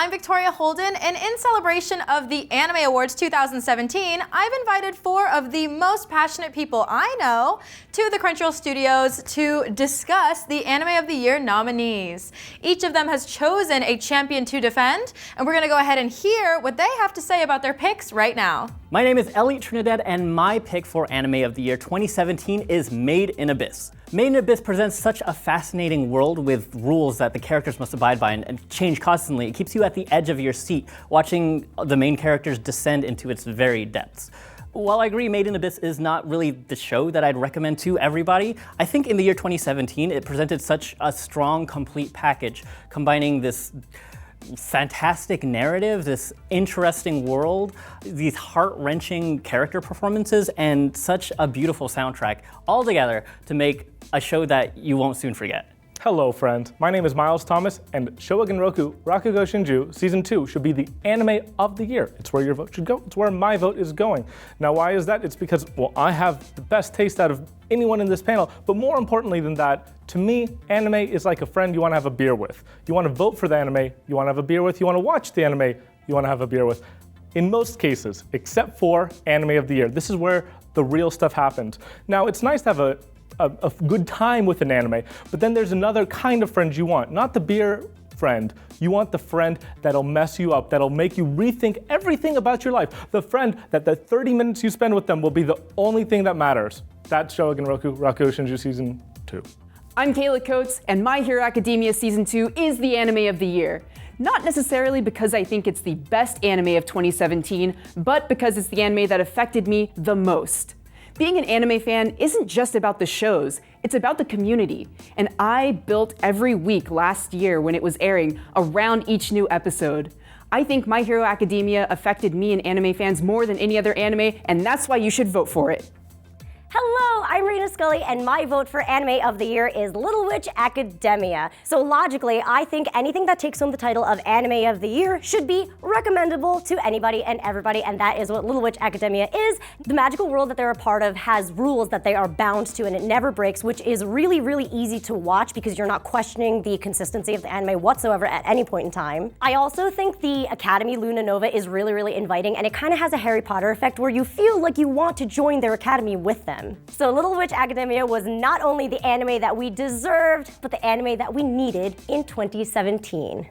I'm Victoria Holden, and in celebration of the Anime Awards 2017, I've invited 4 of the most passionate people I know to the Crunchyroll studios to discuss the Anime of the Year nominees. Each of them has chosen a champion to defend, and we're going to go ahead and hear what they have to say about their picks right now. My name is Elliot Trinidad, and my pick for Anime of the Year 2017 is Made in Abyss. Made in Abyss presents such a fascinating world with rules that the characters must abide by and change constantly. It keeps you at the edge of your seat, watching the main characters descend into its very depths. While I agree Made in Abyss is not really the show that I'd recommend to everybody, I think in the year 2017 it presented such a strong, complete package, combining this fantastic narrative, this interesting world, these heart-wrenching character performances, and such a beautiful soundtrack all together to make a show that you won't soon forget. Hello, friend. My name is Miles Thomas, and Showa Roku Rakugo Shinju Season 2 should be the Anime of the Year. It's where your vote should go. It's where my vote is going. Now, why is that? It's because, well, I have the best taste out of anyone in this panel, but more importantly than that, to me, anime is like a friend you want to have a beer with. You want to vote for the anime, you want to have a beer with, you want to watch the anime, you want to have a beer with. In most cases, except for Anime of the Year, this is where the real stuff happens. Now, it's nice to have a good time with an anime, but then there's another kind of friend you want, not the beer friend. You want the friend that'll mess you up, that'll make you rethink everything about your life. The friend that the 30 minutes you spend with them will be the only thing that matters. That's Showa Roku Rakugo Shinju Season 2. I'm Cayla Coates, and My Hero Academia Season 2 is the Anime of the Year. Not necessarily because I think it's the best anime of 2017, but because it's the anime that affected me the most. Being an anime fan isn't just about the shows, it's about the community. And I built every week last year when it was airing around each new episode. I think My Hero Academia affected me and anime fans more than any other anime, and that's why you should vote for it. Hello, I'm Reina Scully, and my vote for Anime of the Year is Little Witch Academia. So logically, I think anything that takes home the title of Anime of the Year should be recommendable to anybody and everybody, and that is what Little Witch Academia is. The magical world that they're a part of has rules that they are bound to, and it never breaks, which is really, really easy to watch because you're not questioning the consistency of the anime whatsoever at any point in time. I also think the Academy Luna Nova is really, really inviting, and it kind of has a Harry Potter effect where you feel like you want to join their academy with them. So Little Witch Academia was not only the anime that we deserved, but the anime that we needed in 2017.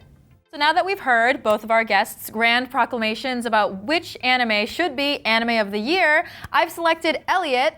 So now that we've heard both of our guests' grand proclamations about which anime should be Anime of the Year, I've selected Elliot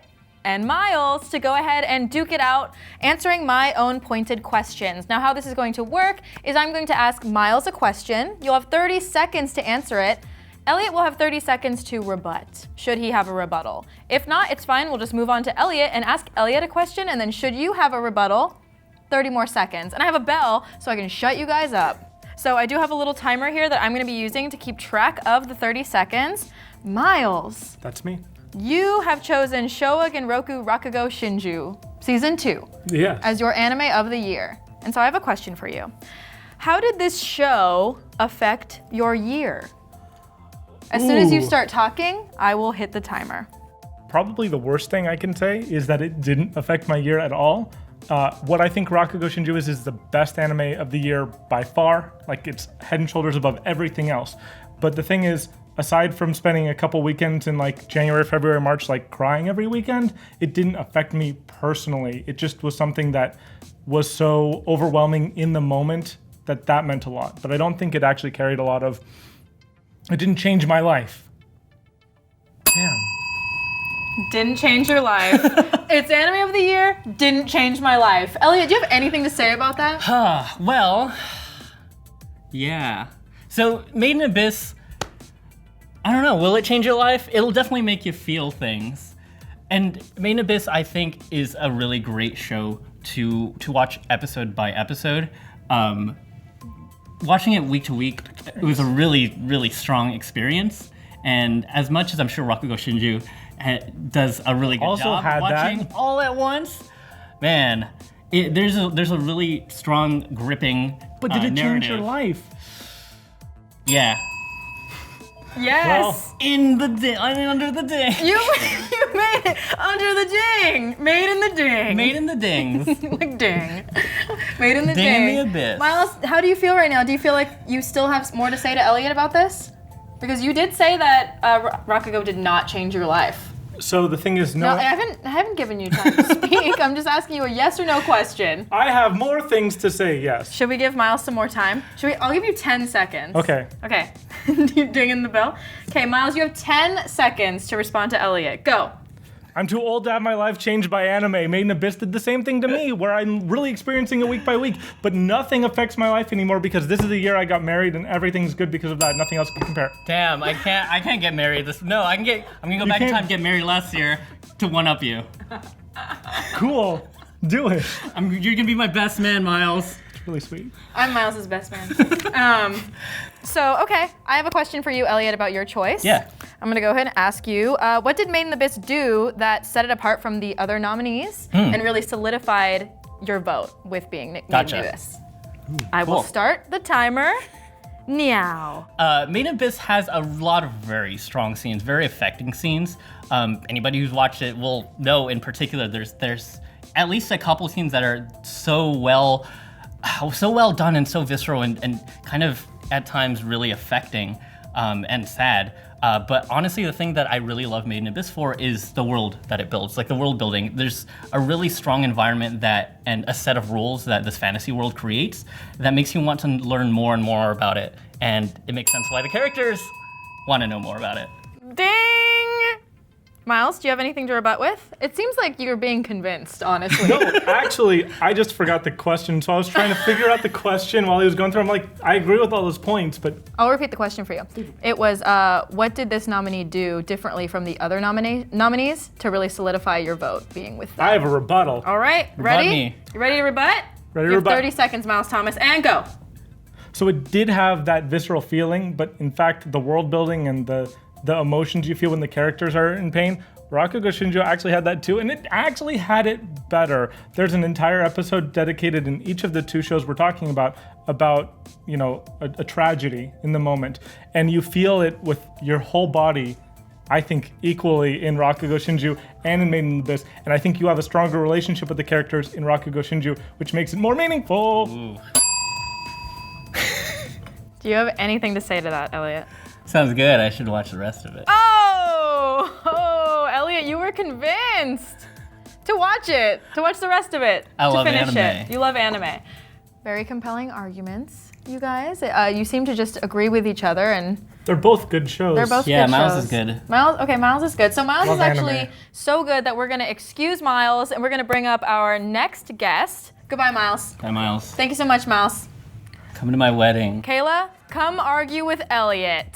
and Miles to go ahead and duke it out, answering my own pointed questions. Now how this is going to work is I'm going to ask Miles a question. You'll have 30 seconds to answer it. Elliot will have 30 seconds to rebut, should he have a rebuttal. If not, it's fine, we'll just move on to Elliot and ask Elliot a question, and then should you have a rebuttal, 30 more seconds. And I have a bell, so I can shut you guys up. So I do have a little timer here that I'm gonna be using to keep track of the 30 seconds. Miles. That's me. You have chosen Showa Roku Rakugo Shinju, Season 2, Yeah. as your Anime of the Year. And so I have a question for you. How did this show affect your year? As soon as you start talking, I will hit the timer. Probably the worst thing I can say is that it didn't affect my year at all. What I think Rakugo Shinju is the best anime of the year by far. Like, it's head and shoulders above everything else. But the thing is, aside from spending a couple weekends in like January, February, March, like crying every weekend, it didn't affect me personally. It just was something that was so overwhelming in the moment that meant a lot. But I don't think it actually carried a lot of, it didn't change my life. Damn. Didn't change your life. It's Anime of the Year, didn't change my life. Elliot, do you have anything to say about that? Well, yeah. So Made in Abyss, I don't know, will it change your life? It'll definitely make you feel things. And Made in Abyss, I think, is a really great show to watch episode by episode. Watching it week to week, it was a really, really strong experience. And as much as I'm sure Rakugo Shinju does a really good Also job had watching that. all at once, man, there's a really strong, gripping But did it change your narrative. life? Yeah. Yes. In the ding, I mean under the ding. You made it under the ding. Made in the ding. Made in the dings. Like ding. Made in the Ding in Ding. the Abyss. Miles, how do you feel right now? Do you feel like you still have more to say to Elliot about this? Because you did say that Rakugo did not change your life. So the thing is, No, I haven't given you time to speak. I'm just asking you a yes or no question. I have more things to say, yes. Should we give Miles some more time? I'll give you 10 seconds. Okay. Okay. You dinging the bell? Okay, Miles, you have 10 seconds to respond to Elliot. Go. I'm too old to have my life changed by anime. Made in Abyss did the same thing to me, where I'm really experiencing it week by week, but nothing affects my life anymore because this is the year I got married and everything's good because of that. Nothing else can compare. Damn, I can't get married I'm gonna go back in time and get married last year to one up you. Cool. Do it. You're gonna be my best man, Miles. It's really sweet. I'm Miles' best man. Okay, I have a question for you, Elliot, about your choice. Yeah. I'm gonna go ahead and ask you, what did Made in Abyss do that set it apart from the other nominees and really solidified your vote with being Made in Abyss? I will start the timer now. Made in Abyss has a lot of very strong scenes, very affecting scenes. Anybody who's watched it will know in particular there's at least a couple scenes that are so well done and so visceral and kind of at times really affecting and sad. But honestly, the thing that I really love Made in Abyss for is the world that it builds, like the world building. There's a really strong environment and a set of rules that this fantasy world creates that makes you want to learn more and more about it. And it makes sense why the characters want to know more about it. Ding! Miles, do you have anything to rebut with? It seems like you're being convinced, honestly. No, actually, I just forgot the question, so I was trying to figure out the question while he was going through. I'm like, I agree with all those points, but... I'll repeat the question for you. It was, what did this nominee do differently from the other nominees to really solidify your vote being with them? I have a rebuttal. All right, ready? me. You ready to rebut? Ready to You have rebut. 30 seconds, Miles Thomas, and go. So it did have that visceral feeling, but in fact, the world building and the emotions you feel when the characters are in pain, Rakugo Shinjo actually had that too, and it actually had it better. There's an entire episode dedicated in each of the two shows we're talking about a tragedy in the moment, and you feel it with your whole body, I think, equally in Rakugo Shinju and in Made in Abyss, and I think you have a stronger relationship with the characters in Rakugo Shinju, which makes it more meaningful. Ooh. Do you have anything to say to that, Elliot? Sounds good. I should watch the rest of it. Oh, Elliot, you were convinced to watch it, to watch the rest of it, I to love finish anime. it. You love anime. Very compelling arguments, you guys. You seem to just agree with each other, and They're both good shows. they're both Yeah, good Miles shows. is good. Miles is good. So Miles Love is actually anime. so good that we're gonna excuse Miles and we're gonna bring up our next guest. Goodbye, Miles. Hi, Miles. Thank you so much, Miles. Come to my wedding. Cayla, come argue with Elliot.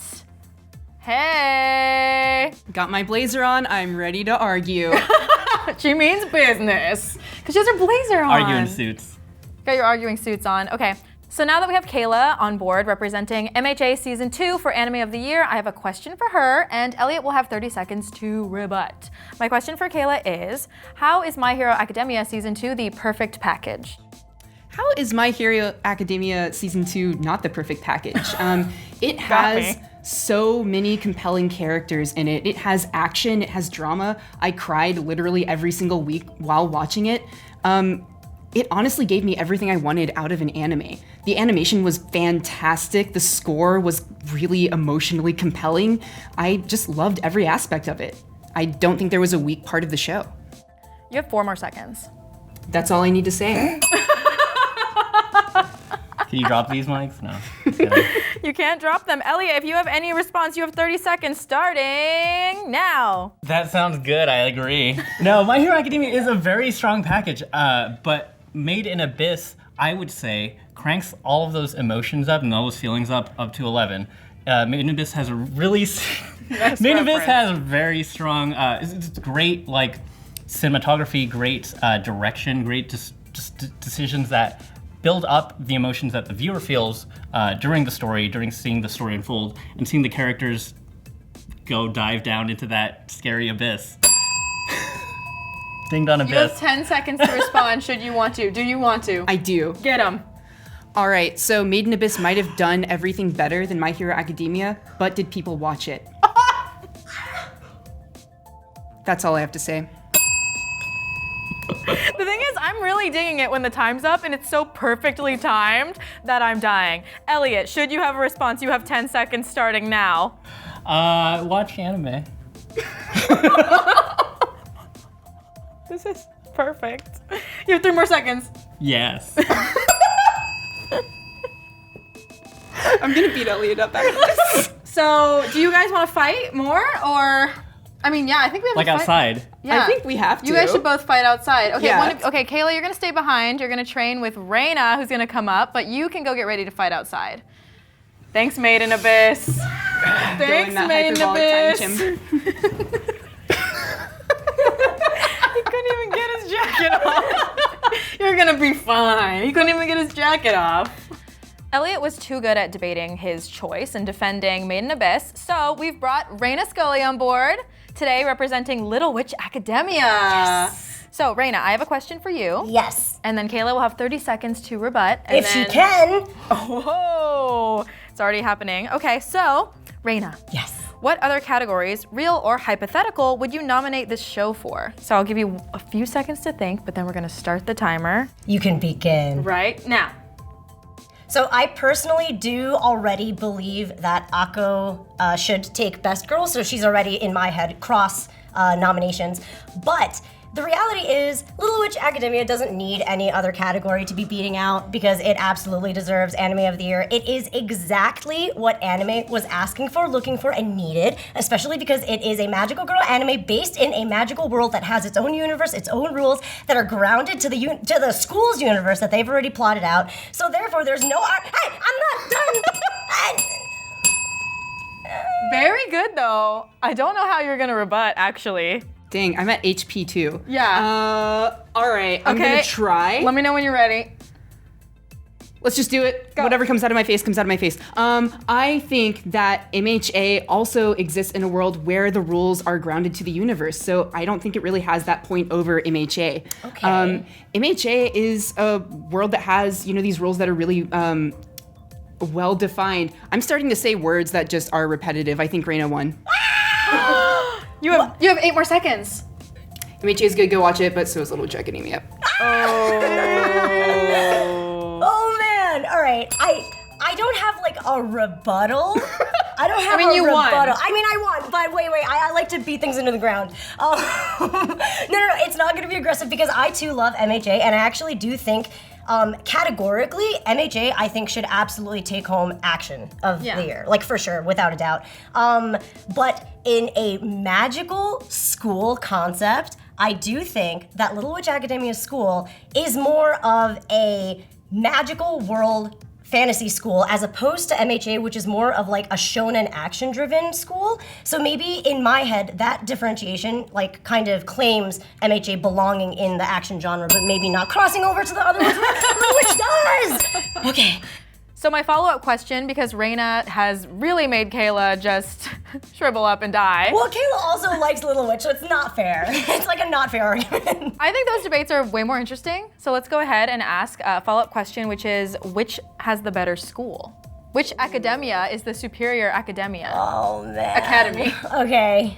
Hey. Got my blazer on, I'm ready to argue. She means business. Because she has her blazer on. Arguing suits. Got your arguing suits on. Okay. So now that we have Cayla on board representing MHA Season 2 for Anime of the Year, I have a question for her, and Elliot will have 30 seconds to rebut. My question for Cayla is, how is My Hero Academia Season 2 the perfect package? How is My Hero Academia Season 2 not the perfect package? It Got has me. so many compelling characters in it. It has action, it has drama. I cried literally every single week while watching it. It honestly gave me everything I wanted out of an anime. The animation was fantastic. The score was really emotionally compelling. I just loved every aspect of it. I don't think there was a weak part of the show. You have 4 more seconds. That's all I need to say. Can you drop these mics? No. Just kidding. You can't drop them. Elliot, if you have any response, you have 30 seconds starting now. That sounds good. I agree. No, My Hero Academia is a very strong package, but Made in Abyss, I would say, cranks all of those emotions up and all those feelings up to 11. Made in Abyss has a really Made in Abyss has a very strong, it's great like cinematography, great direction, great decisions that build up the emotions that the viewer feels during the story, during seeing the story unfold, and seeing the characters dive down into that scary abyss. Ding dong You have abyss. 10 seconds to respond should you want to. Do you want to? I do. Get him. All right, so Made in Abyss might have done everything better than My Hero Academia, but did people watch it? The thing is, I'm really digging it when the time's up and it's so perfectly timed that I'm dying. Elliot, should you have a response, you have 10 seconds starting now. Watch anime. This is perfect. You have 3 more seconds. Yes. I'm gonna beat Elliot up after this. So, do you guys want to fight more, or? I mean, yeah, I think we have Like to fight. outside. Yeah. I think we have to. You guys should both fight outside. Okay, Yeah. okay, Cayla, you're gonna stay behind. You're gonna train with Reina, who's gonna come up, but you can go get ready to fight outside. Thanks, Maiden Abyss. Thanks, Maiden Abyss. He couldn't even get his jacket off. You're gonna be fine. He couldn't even get his jacket off. Elliot was too good at debating his choice and defending Maiden Abyss, so we've brought Reina Scully on board today representing Little Witch Academia. Yes. So, Reina, I have a question for you. Yes. And then Cayla will have 30 seconds to rebut. And If she can. Oh, it's already happening. Okay, so, Reina. Yes. What other categories, real or hypothetical, would you nominate this show for? So I'll give you a few seconds to think, but then we're gonna start the timer. You can begin. Right now. So I personally do already believe that Akko should take Best Girl, so she's already in my head cross nominations. But the reality is, Little Witch Academia doesn't need any other category to be beating out because it absolutely deserves Anime of the Year. It is exactly what anime was asking for, looking for, and needed, especially because it is a magical girl anime based in a magical world that has its own universe, its own rules that are grounded to the school's universe that they've already plotted out. So therefore, there's no Hey, I'm not done. Very good though. I don't know how you're gonna rebut actually. Dang, I'm at HP too. Yeah. All right, I'm gonna try. Let me know when you're ready. Let's just do it. Whatever comes out of my face, comes out of my face. I think that MHA also exists in a world where the rules are grounded to the universe. So I don't think it really has that point over MHA. Okay. MHA is a world that has, these rules that are really well defined. I'm starting to say words that just are repetitive. I think Reina won. You have 8 more seconds. MHA is good, go watch it, but so is Little Witch Academia. Oh man! All right, I don't have like a rebuttal. I don't have I mean, you won. rebuttal. I mean, I won, but wait, I like to beat things into the ground. No, it's not going to be aggressive because I too love MHA, and I actually do think. Categorically, MHA, I think, should absolutely take home action of the year. Like, for sure, without a doubt. But in a magical school concept, I do think that Little Witch Academia School is more of a magical world fantasy school as opposed to MHA, which is more of like a shonen action-driven school. So maybe in my head, that differentiation like kind of claims MHA belonging in the action genre, but maybe not crossing over to the other ones, which does. Okay. So my follow-up question, because Reina has really made Cayla just shrivel up and die. Well, Cayla also likes Little Witch, so it's not fair. It's like a not fair argument. I think those debates are way more interesting. So let's go ahead and ask a follow-up question, which is, which has the better school? Which academia is the superior academia? Oh, man. Academy. Okay.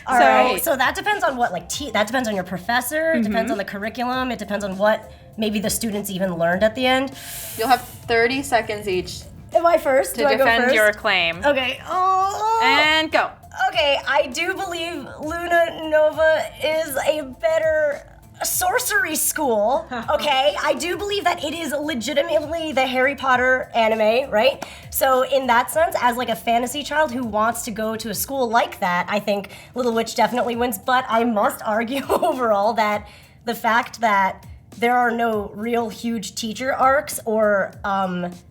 All right. So that depends on what, that depends on your professor, it depends on the curriculum, it depends on what maybe the students even learned at the end. You'll have 30 seconds each Am I first? to Do I go defend first? your claim. Okay. Oh. And go. Okay, I do believe Luna Nova is a better sorcery school, okay? I do believe that it is legitimately the Harry Potter anime, right? So in that sense, as like a fantasy child who wants to go to a school like that, I think Little Witch definitely wins, but I must argue overall that the fact that there are no real huge teacher arcs or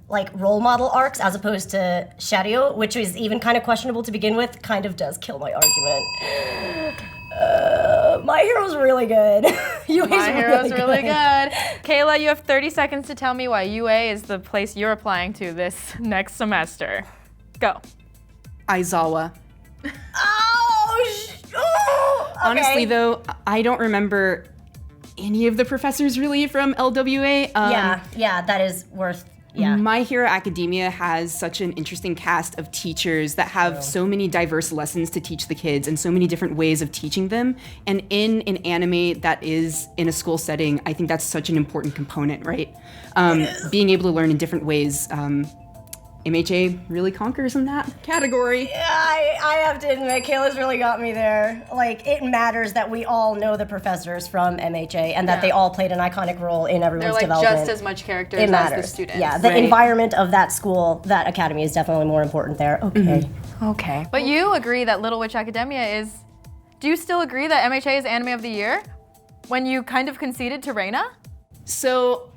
like role model arcs as opposed to Shadio, which is even kind of questionable to begin with, kind of does kill my argument. My Hero's really good. My Hero's really good. Cayla, you have 30 seconds to tell me why UA is the place you're applying to this next semester. Go. Aizawa. Okay. Honestly, though, I don't remember any of the professors really from LWA. Yeah, that is worth Yeah. My Hero Academia has such an interesting cast of teachers that have so many diverse lessons to teach the kids and so many different ways of teaching them. And in an anime that is in a school setting, I think that's such an important component, right? Being able to learn in different ways. MHA really conquers in that category. Yeah, I have to admit, Cayla's really got me there. Like, it matters that we all know the professors from MHA and that they all played an iconic role in everyone's They're like development. just as much characters It as matters. the students. Yeah, the right? environment of that school, that academy is definitely more important there. Okay. Okay. But you agree that Little Witch Academia is... Do you still agree that MHA is Anime of the Year? When you kind of conceded to Reina? So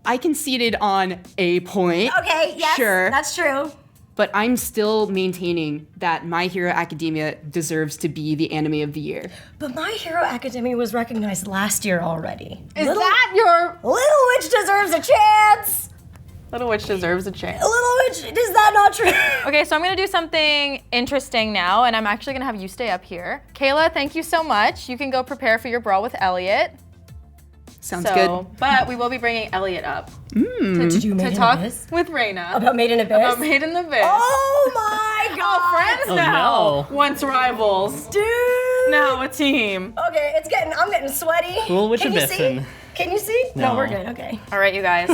I conceded on a point. Okay, yes, Sure. that's true. But I'm still maintaining that My Hero Academia deserves to be the anime of the year. But My Hero Academia was recognized last year already. Is that your... Little Witch deserves a chance! Little Witch deserves a chance. Little Witch, is that not true? Okay, so I'm gonna do something interesting now, and I'm actually gonna have you stay up here. Kayla, thank you so much. You can go prepare for your brawl with Elliot. Sounds good. But we will be bringing Elliot up Did you to talk with Reina About Made in Abyss? about Made in the Abyss. Oh my god! Friends Oh, now. no. Once rivals, Dude! now a team. Okay, I'm getting sweaty. Little Witch Can you Abyss see? and- Can you see? No. We're good, okay. All right, you guys.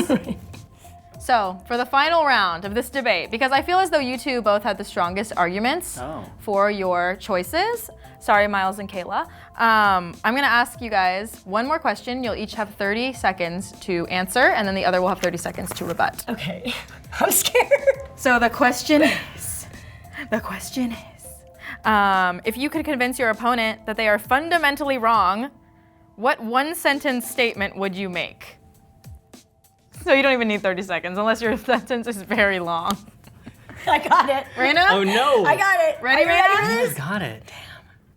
So, for the final round of this debate, because I feel as though you two both had the strongest arguments for your choices. Sorry, Miles and Kayla. I'm gonna ask you guys one more question. You'll each have 30 seconds to answer, and then the other will have 30 seconds to rebut. Okay. I'm scared. So the question is, if you could convince your opponent that they are fundamentally wrong, what one sentence statement would you make? So you don't even need 30 seconds, unless your sentence is very long. I got it. Reina? Oh no! I got it. Ready, Are you ready for Reina? this? Got it.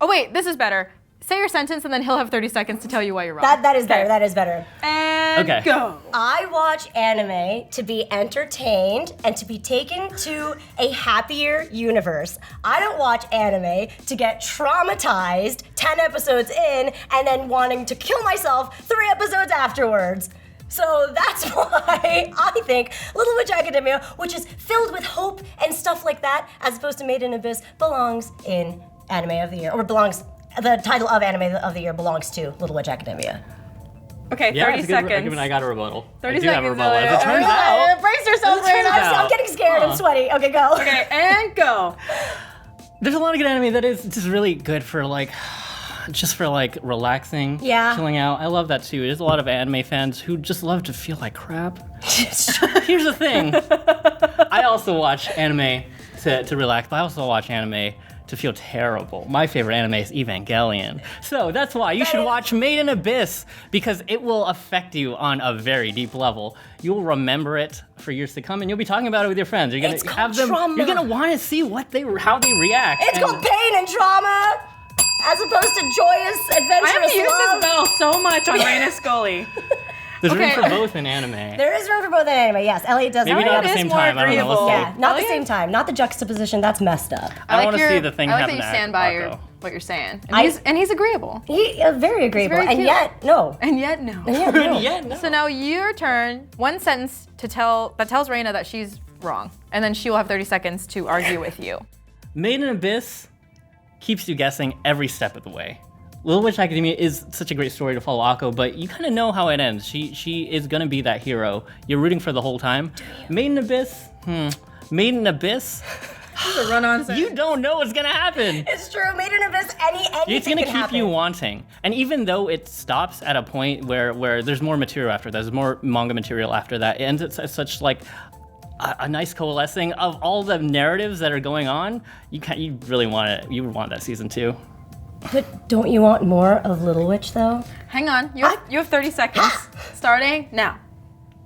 Oh wait, this is better. Say your sentence and then he'll have 30 seconds to tell you why you're wrong. That is better. That is better. And Okay. go. I watch anime to be entertained and to be taken to a happier universe. I don't watch anime to get traumatized 10 episodes in and then wanting to kill myself 3 episodes afterwards. So that's why I think Little Witch Academia, which is filled with hope and stuff like that, as opposed to Made in Abyss, belongs in Anime of the Year, or the title of Anime of the Year belongs to Little Witch Academia. Okay, Yeah, 30 it's a good seconds. argument. I got a rebuttal. 30 I do have a seconds, rebuttal. As it Elliot. turns out. Brace yourself, As it turns Reina. out. I'm getting scared. I'm sweaty. Okay, go. Okay, and go. There's a lot of good anime that is just really good for like, just for like relaxing, chilling out. I love that too. There's a lot of anime fans who just love to feel like crap. Here's the thing. I also watch anime to relax, but I also watch anime to feel terrible. My favorite anime is Evangelion. So that's why you should watch Made in Abyss, because it will affect you on a very deep level. You'll remember it for years to come, and you'll be talking about it with your friends. You're gonna It's called have them. trauma. You're gonna want to see how they react. It's called pain and trauma, as opposed to joyous, I adventurous have used love. this bell so much on Reina Scully. There's room Okay. for both in anime. There is room for both in anime, yes. Elliot does Maybe that. not at Elliot the is same more time. I don't know. Let's agreeable. see. Yeah, not the Elliot? same time. Not the juxtaposition. That's messed up. I want to see the thing I like happen that you to stand by Akako. what you're saying. I- And he's agreeable. He very agreeable, very and cute. yet no. And yet, no. Yeah, no. Yeah, no. So now your turn. One sentence that tells Reina that she's wrong, and then she will have 30 seconds to argue with you. Made in Abyss keeps you guessing every step of the way. Little Witch Academia is such a great story to follow Akko, but you kind of know how it ends. She is gonna be that hero you're rooting for the whole time. Made in Abyss, Made in Abyss, This is a run-on sentence. you don't know what's gonna happen. It's true. Made in Abyss, anything It's gonna can keep happen. you wanting. And even though it stops at a point where there's more material after that, there's more manga material after that, it ends at such like a nice coalescing of all the narratives that are going on. You really want it. You would want that season 2. But don't you want more of Little Witch though? Hang on. You have 30 seconds. Starting now.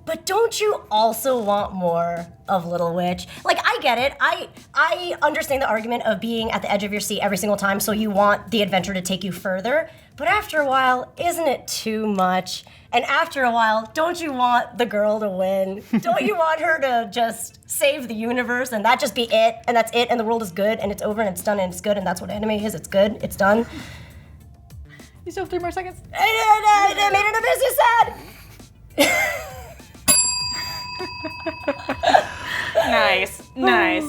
But don't you also want more of Little Witch? Like, I get it. I understand the argument of being at the edge of your seat every single time, so you want the adventure to take you further. But after a while, isn't it too much? And after a while, don't you want the girl to win? Don't you want her to just save the universe and that just be it? And that's it, and the world is good, and it's over, and it's done, and it's good, and that's what anime is. It's good, it's done. You still have 3 more seconds. I made an abyss, you said! Nice, nice.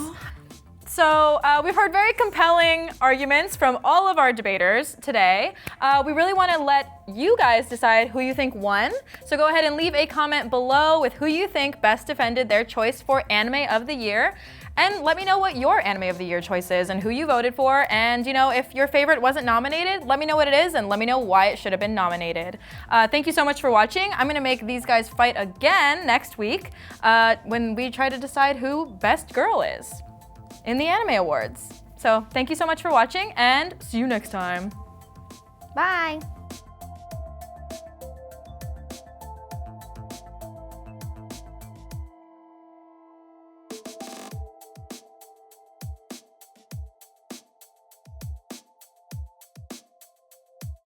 So we've heard very compelling arguments from all of our debaters today. We really want to let you guys decide who you think won. So go ahead and leave a comment below with who you think best defended their choice for Anime of the Year. And let me know what your Anime of the Year choice is and who you voted for. And if your favorite wasn't nominated, let me know what it is and let me know why it should have been nominated. Thank you so much for watching. I'm gonna make these guys fight again next week when we try to decide who Best Girl is in the Anime Awards. So thank you so much for watching and see you next time. Bye.